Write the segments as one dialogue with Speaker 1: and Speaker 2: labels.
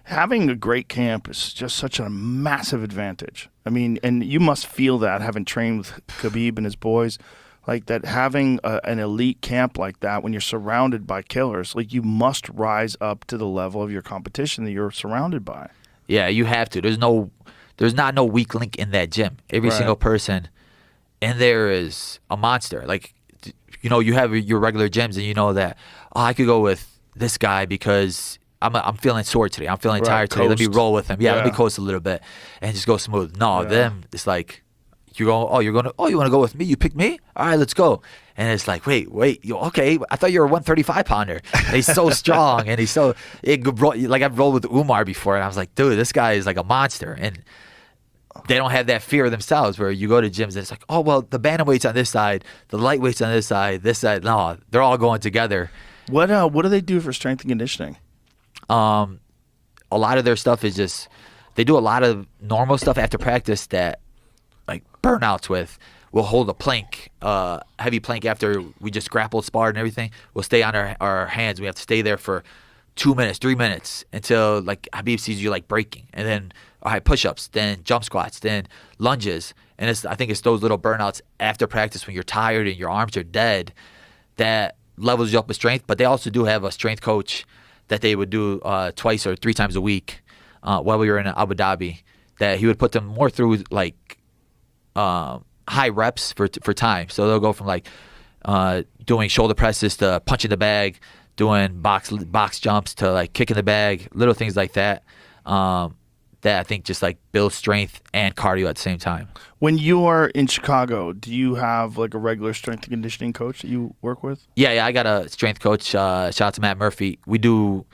Speaker 1: Having a great camp is just such a massive advantage. I mean, and you must feel that having trained with Khabib and his boys, like that having an elite camp like that when you're surrounded by killers, like you must rise up to the level of your competition that you're surrounded by.
Speaker 2: Yeah, you have to. There's not no weak link in that gym. Every single person in there is a monster. Like, you know, you have your regular gyms and you know that, oh, I could go with this guy because I'm feeling sore today. I'm feeling tired today. Let me roll with him. Yeah, let me coast a little bit and just go smooth. No, them, it's like, you want to go with me? You pick me? All right, let's go. And it's like, wait, okay. I thought you were a 135 pounder. And he's so strong, and he's so like I've rolled with Umar before, and I was like, dude, this guy is like a monster. And they don't have that fear themselves. Where you go to gyms and it's like, oh well, the bantamweight's on this side, the lightweight's on this side. No, they're all going together.
Speaker 1: What do they do for strength and conditioning?
Speaker 2: A lot of their stuff is just they do a lot of normal stuff after practice that like burnouts with. We'll hold a plank, heavy plank after we just grappled, sparred, and everything. We'll stay on our hands. We have to stay there for 2 minutes, 3 minutes until like Habib sees you like breaking, and then all right, push-ups, then jump squats, then lunges, and I think it's those little burnouts after practice when you're tired and your arms are dead that levels you up with strength. But they also do have a strength coach that they would do twice or 3 times a week while we were in Abu Dhabi, that he would put them more through like high reps for time. So they'll go from like doing shoulder presses to punching the bag, doing box jumps to like kicking the bag, little things like that. That I think just like build strength and cardio at the same time.
Speaker 1: When you are in Chicago, do you have like a regular strength and conditioning coach that you work with?
Speaker 2: Yeah, I got a strength coach. Shout out to Matt Murphy. We do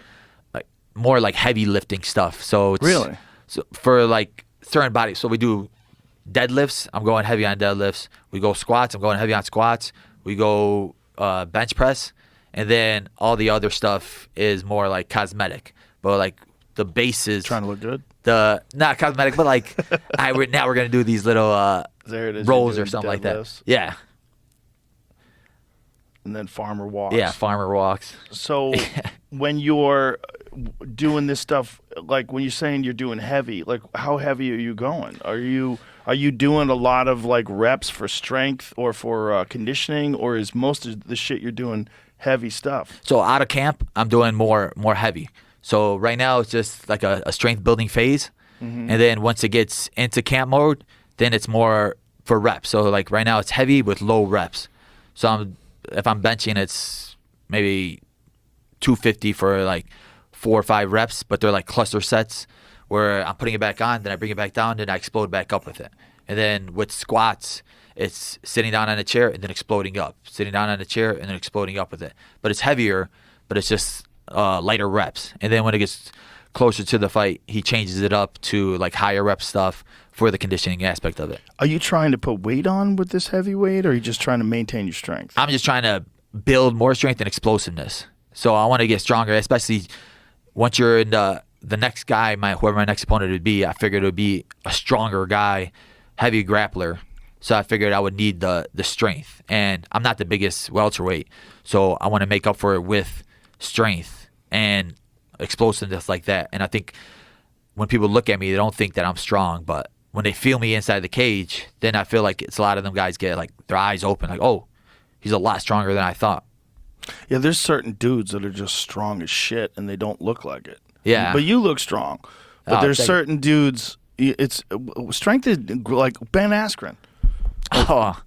Speaker 2: like more like heavy lifting stuff. So it's,
Speaker 1: really,
Speaker 2: so for like certain bodies. So we do deadlifts. I'm going heavy on deadlifts. We go squats. I'm going heavy on squats. We go bench press, and then all the other stuff is more like cosmetic. But like the bases,
Speaker 1: trying to look good.
Speaker 2: Not cosmetic, but like now we're gonna do these little rolls or something like that. Yeah.
Speaker 1: And then farmer walks.
Speaker 2: Yeah, farmer walks.
Speaker 1: So when you're doing this stuff, like when you're saying you're doing heavy, like how heavy are you going? Are you doing a lot of like reps for strength or for conditioning, or is most of the shit you're doing heavy stuff?
Speaker 2: So out of camp, I'm doing more heavy. So right now it's just like a strength building phase. Mm-hmm. And then once it gets into camp mode, then it's more for reps. So like right now it's heavy with low reps. So if I'm benching, it's maybe 250 for like 4 or 5 reps, but they're like cluster sets where I'm putting it back on, then I bring it back down, then I explode back up with it. And then with squats, it's sitting down on a chair and then exploding up, sitting down on a chair and then exploding up with it. But it's heavier, but it's just lighter reps. And then when it gets closer to the fight, he changes it up to like higher rep stuff for the conditioning aspect of it.
Speaker 1: Are you trying to put weight on with this heavy weight, or are you just trying to maintain your strength?
Speaker 2: I'm just trying to build more strength and explosiveness. So I want to get stronger, especially once you're in the next guy, whoever my next opponent would be. I figured it would be a stronger guy, heavy grappler. So I figured I would need the strength. And I'm not the biggest welterweight, so I want to make up for it with strength and explosiveness like that. And I think when people look at me, they don't think that I'm strong, but when they feel me inside the cage, then I feel like it's a lot of them guys get like their eyes open, like, oh, he's a lot stronger than I thought.
Speaker 1: Yeah, there's certain dudes that are just strong as shit and they don't look like it.
Speaker 2: Yeah.
Speaker 1: But you look strong. But there's certain dudes, it's strength is like Ben Askren.
Speaker 2: Oh,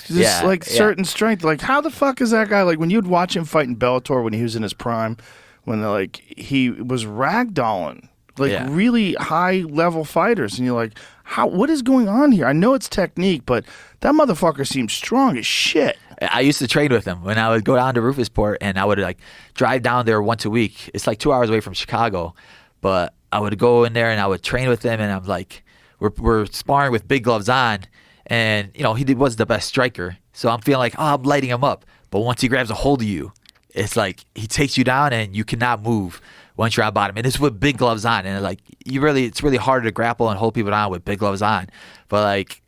Speaker 1: just certain strength. Like, how the fuck is that guy? Like, when you'd watch him fight in Bellator when he was in his prime, when like he was ragdolling really high level fighters, and you're like, what is going on here? I know it's technique, but that motherfucker seems strong as shit.
Speaker 2: I used to train with him when I would go down to Rufusport, and I would like drive down there once a week. It's like 2 hours away from Chicago, but I would go in there and I would train with him, and I'm like, we're sparring with big gloves on, and you know he was the best striker, so I'm feeling like, I'm lighting him up. But once he grabs a hold of you, it's like he takes you down and you cannot move once you're on bottom. And it's with big gloves on, and like it's really hard to grapple and hold people down with big gloves on. But like,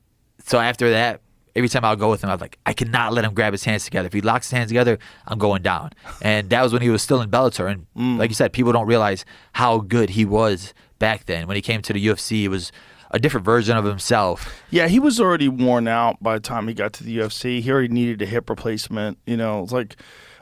Speaker 2: so after that, every time I would go with him, I was like, I cannot let him grab his hands together. If he locks his hands together, I'm going down. And that was when he was still in Bellator. And like you said, people don't realize how good he was back then. When he came to the UFC, it was a different version of himself.
Speaker 1: Yeah, he was already worn out by the time he got to the UFC. He already needed a hip replacement. You know, it's like,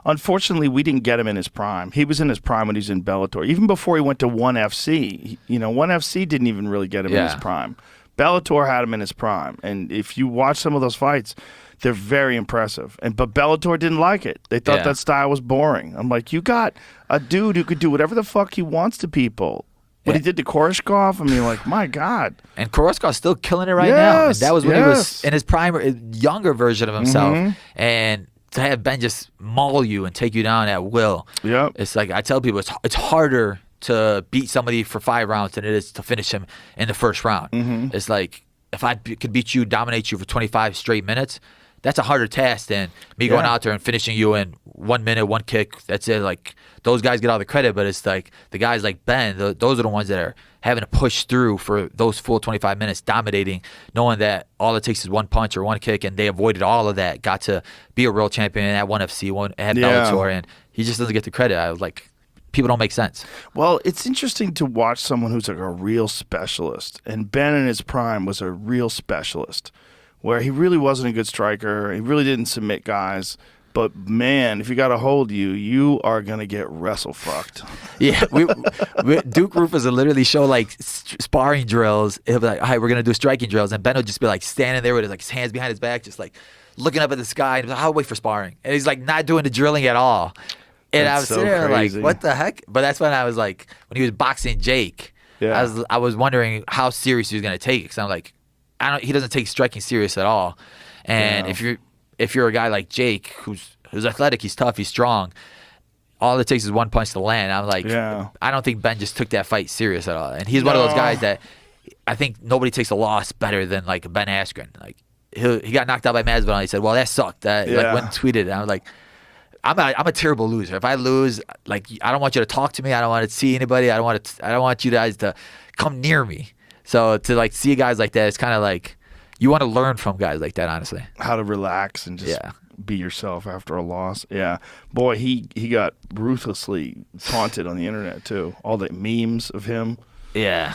Speaker 1: unfortunately, we didn't get him in his prime. He was in his prime when he was in Bellator. Even before he went to ONE FC, you know, ONE FC didn't even really get him in his prime. Bellator had him in his prime. And if you watch some of those fights, they're very impressive. But Bellator didn't like it. They thought that style was boring. I'm like, you got a dude who could do whatever the fuck he wants to people. What he did to Koreshkov, I mean, like, my God.
Speaker 2: And Koreshkov's still killing it right now. And that was when he was in his prime, younger version of himself. And to have Ben just maul you and take you down at will. Yep. It's like, I tell people, it's harder to beat somebody for 5 rounds than it is to finish him in the first round. It's like, if I could beat you, dominate you for 25 straight minutes, that's a harder task than me going out there and finishing you in 1 minute, 1 kick. That's it. Like, those guys get all the credit, but it's like the guys like Ben, those are the ones that are having to push through for those full 25 minutes, dominating, knowing that all it takes is 1 punch or 1 kick, and they avoided all of that, got to be a world champion at ONE FC, at Bellator, and he just doesn't get the credit. I was like, people don't make sense.
Speaker 1: Well, it's interesting to watch someone who's like a real specialist, and Ben in his prime was a real specialist, where he really wasn't a good striker. He really didn't submit guys. But, man, if he got a hold of you, you are going to get wrestle-fucked.
Speaker 2: Yeah. Duke Rufus would literally show, like, sparring drills. He'll be like, all right, we're going to do striking drills. And Ben would just be, like, standing there with his, like, his hands behind his back, just, like, looking up at the sky. And he's like, I'll wait for sparring. And he's, like, not doing the drilling at all. And I was sitting there like, what the heck? But that's when I was, like, when he was boxing Jake, I was wondering how serious he was going to take it. Because I'm like, he doesn't take striking serious at all. And if you're a guy like Jake, who's athletic, he's tough, he's strong, all it takes is 1 punch to land. I'm like, I don't think Ben just took that fight serious at all. And he's one of those guys that I think nobody takes a loss better than like Ben Askren. Like he got knocked out by Masvidal, and he said, well, that sucked. Like went and tweeted, and I was like, I'm a terrible loser. If I lose, like, I don't want you to talk to me. I don't want to see anybody. I don't want you guys to come near me. So to like see guys like that, it's kind of like, you want to learn from guys like that, honestly.
Speaker 1: How to relax and just be yourself after a loss. Yeah. Boy, he got ruthlessly taunted on the internet, too. All the memes of him.
Speaker 2: Yeah.